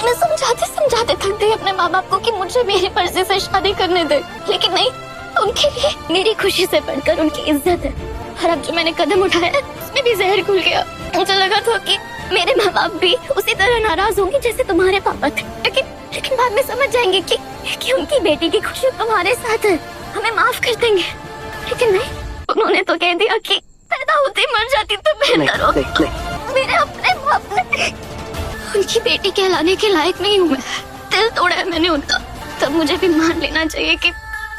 मैं समझाते समझाते थक गई अपने माँ बाप को कि मुझे मेरी मर्जी से शादी करने दे, लेकिन नहीं, उनके लिए मेरी खुशी से बढ़कर उनकी इज्जत है। और अब जो मैंने कदम उठाया उसमें भी जहर घुल गया। मुझे लगा था कि मेरे माँ बाप भी उसी तरह नाराज होंगे जैसे तुम्हारे पापा थे, लेकिन बाद में समझ जाएंगे कि उनकी बेटी की खुशी तुम्हारे साथ है, हमें माफ कर देंगे। लेकिन नहीं, उन्होंने तो कह दिया कि पैदा होते ही मर जाती तो बेहतर हो। मेरे अपने बाप ने उनकी बेटी कहलाने के लायक नहीं हूँ मैं, दिल तोड़ा है मैंने उनका। तब मुझे भी मान लेना चाहिए कि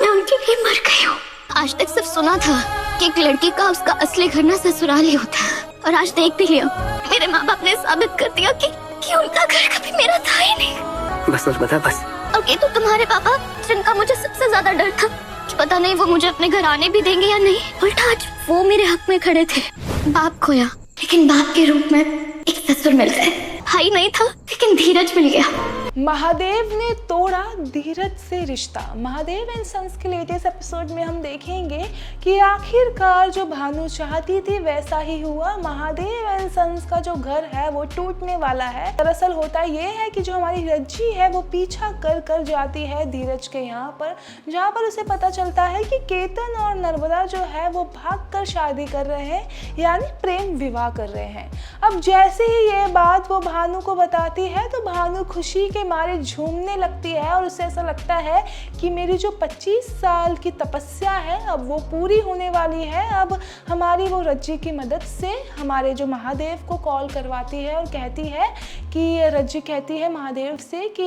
मैं उनके लिए मर गई हूँ। आज तक सिर्फ सुना था कि एक लड़की का उसका असली घर ना ससुराल ही होता है, और आज देख भी लिया, मेरे माँ बाप ने साबित कर दिया कि उनका घर कभी मेरा था ही नहीं। बस बता बस। और ये तो तुम्हारे पापा, जिनका मुझे सबसे ज्यादा डर था कि पता नहीं वो मुझे अपने घर आने भी देंगे या नहीं, उल्टा आज वो मेरे हक में खड़े थे। बाप खोया, लेकिन बाप के रूप में एक ससुर मिल गए। भाई नहीं था, लेकिन धीरज मिल गया। महादेव ने तोड़ा धीरज से रिश्ता। महादेव एंड सन्स के लेटेस्ट एपिसोड में हम देखेंगे कि आखिरकार जो भानु चाहती थी वैसा ही हुआ। महादेव एंड सन्स का जो घर है वो टूटने वाला है। दरअसल होता ये है कि जो हमारी रज्जी है वो पीछा कर कर जाती है धीरज के यहाँ पर, जहाँ पर उसे पता चलता है कि केतन और नर्मदा जो है वो भाग कर शादी कर रहे हैं, यानी प्रेम विवाह कर रहे हैं। अब जैसे ही ये बात वो भानु को बताती है तो भानु खुशी के मारे झूमने लगती है और उसे ऐसा लगता है कि मेरी जो 25 साल की तपस्या है अब वो पूरी होने वाली है। अब हमारी वो रज्जी की मदद से हमारे जो महादेव को कॉल करवाती है और कहती है कि रज्जी कहती है महादेव से कि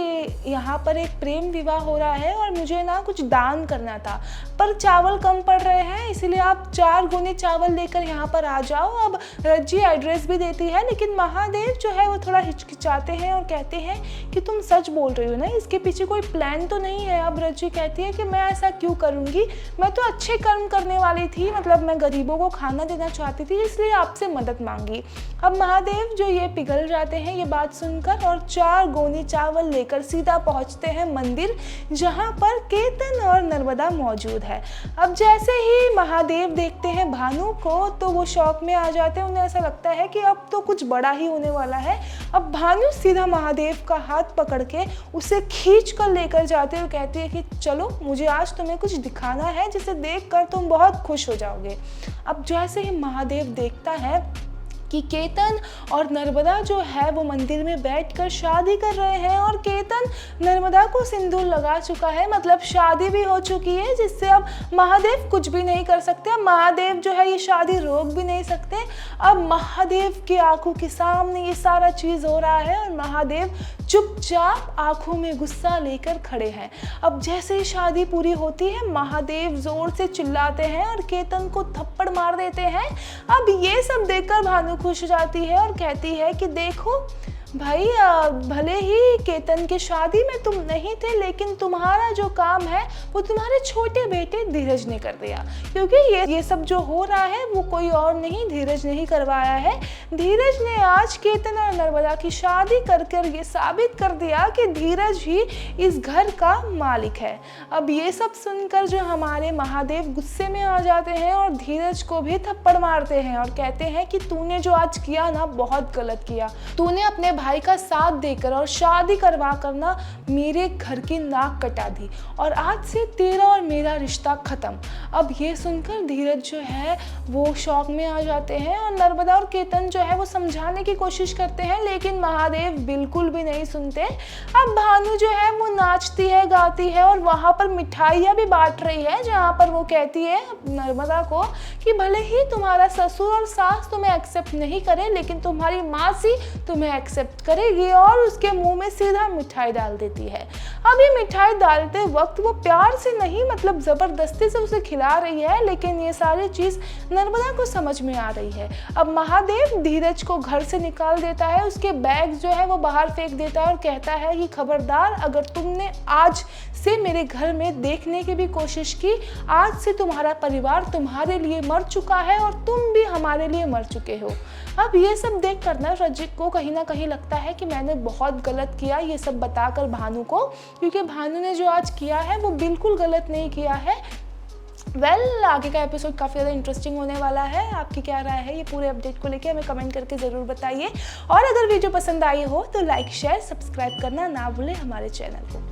यहाँ पर एक प्रेम विवाह हो रहा है और मुझे ना कुछ दान करना था, पर चावल कम पड़ रहे हैं, इसलिए आप 4 गुने चावल लेकर यहाँ पर आ जाओ। अब रज्जी एड्रेस भी देती है, लेकिन महादेव जो है वो थोड़ा हिचकिचाते हैं और कहते हैं कि तुम सच बोल रही हो ना, इसके पीछे कोई प्लान तो नहीं है। अब रज्जी कहती है कि मैं ऐसा क्यों करूँगी, मैं तो अच्छे कर्म करने वाली थी, मतलब मैं गरीबों को खाना देना चाहती थी, इसलिए आपसे मदद मांगी। अब महादेव जो ये पिघल जाते हैं ये बात सुनकर और 4 गोनी चावल लेकर सीधा पहुँचते हैं मंदिर, जहाँ पर केतन और नर्मदा मौजूद है। अब जैसे ही महादेव देखते हैं भानु को तो वो शौक में आ जाते हैं, उन्हें ऐसा लगता है कि अब तो कुछ बड़ा ही होने वाला है। अब भानु सीधा महादेव का हाथ पकड़ के उसे खींच कर लेकर जाते हैं और कहती है कि चलो मुझे आज तुम्हें कुछ दिखाना है जिसे देखकर तुम बहुत खुश हो जाओगे। अब जैसे ही महादेव देखता है कि केतन और नर्मदा जो है वो मंदिर में बैठकर शादी कर रहे हैं और केतन नर्मदा को सिंदूर लगा चुका है, मतलब शादी भी हो चुकी है, जिससे अब महादेव कुछ भी नहीं कर सकते। अब महादेव जो है ये शादी रोक भी नहीं सकते। अब महादेव की आंखों के सामने ये सारा चीज़ हो रहा है और महादेव चुपचाप आंखों में गुस्सा लेकर खड़े हैं। अब जैसे ही शादी पूरी होती है महादेव जोर से चिल्लाते हैं और केतन को थप्पड़ मार देते हैं। अब ये सब देखकर भानु खुश हो जाती है और कहती है कि देखो भाई, भले ही केतन की शादी में तुम नहीं थे, लेकिन तुम्हारा जो काम है वो तुम्हारे छोटे बेटे धीरज ने कर दिया, क्योंकि ये सब जो हो रहा है वो कोई और नहीं, धीरज ने ही करवाया है। धीरज ने आज केतन और नर्मदा की शादी कर ये साबित कर दिया कि धीरज ही इस घर का मालिक है। अब ये सब सुनकर जो हमारे महादेव गुस्से में आ जाते हैं और धीरज को भी थप्पड़ मारते हैं और कहते हैं कि तूने जो आज किया ना बहुत गलत किया, तूने अपने भाई का साथ देकर और शादी करवा कर ना मेरे घर की नाक कटा दी और आज से तेरा और मेरा रिश्ता खत्म। अब ये सुनकर धीरज जो है वो शौक में आ जाते हैं और नर्मदा और केतन जो है वो समझाने की कोशिश करते हैं, लेकिन महादेव बिल्कुल भी नहीं सुनते। अब भानु जो है वो नाचती है, गाती है और वहाँ पर मिठाइयाँ भी बांट रही है, जहाँ पर वो कहती है नर्मदा को कि भले ही तुम्हारा ससुर और सास तुम्हें एक्सेप्ट नहीं करे, लेकिन तुम्हारी मासी तुम्हें एक्सेप्ट करेगी, और उसके मुंह में सीधा मिठाई डाल देती है। अब ये मिठाई डालते वक्त वो प्यार से नहीं, मतलब जबरदस्ती से उसे खिला रही है, लेकिन ये सारी चीज नर्मदा को समझ में आ रही है। अब महादेव धीरज को घर से निकाल देता है, उसके बैग जो है वो बाहर फेंक देता है और कहता है कि खबरदार, अगर तुमने आज से मेरे घर में देखने की भी कोशिश की, आज से तुम्हारा परिवार तुम्हारे लिए मर चुका है और तुम भी हमारे लिए मर चुके हो। अब ये सब देख कर ना रज्जी को कहीं ना कहीं लगता है कि मैंने बहुत गलत किया ये सब बताकर भानु को, क्योंकि भानु ने जो आज किया है वो बिल्कुल गलत नहीं किया है। आगे का एपिसोड काफ़ी ज़्यादा इंटरेस्टिंग होने वाला है। आपकी क्या राय है ये पूरे अपडेट को लेके हमें कमेंट करके ज़रूर बताइए। और अगर वीडियो पसंद आई हो तो लाइक शेयर सब्सक्राइब करना ना भूलें हमारे चैनल को।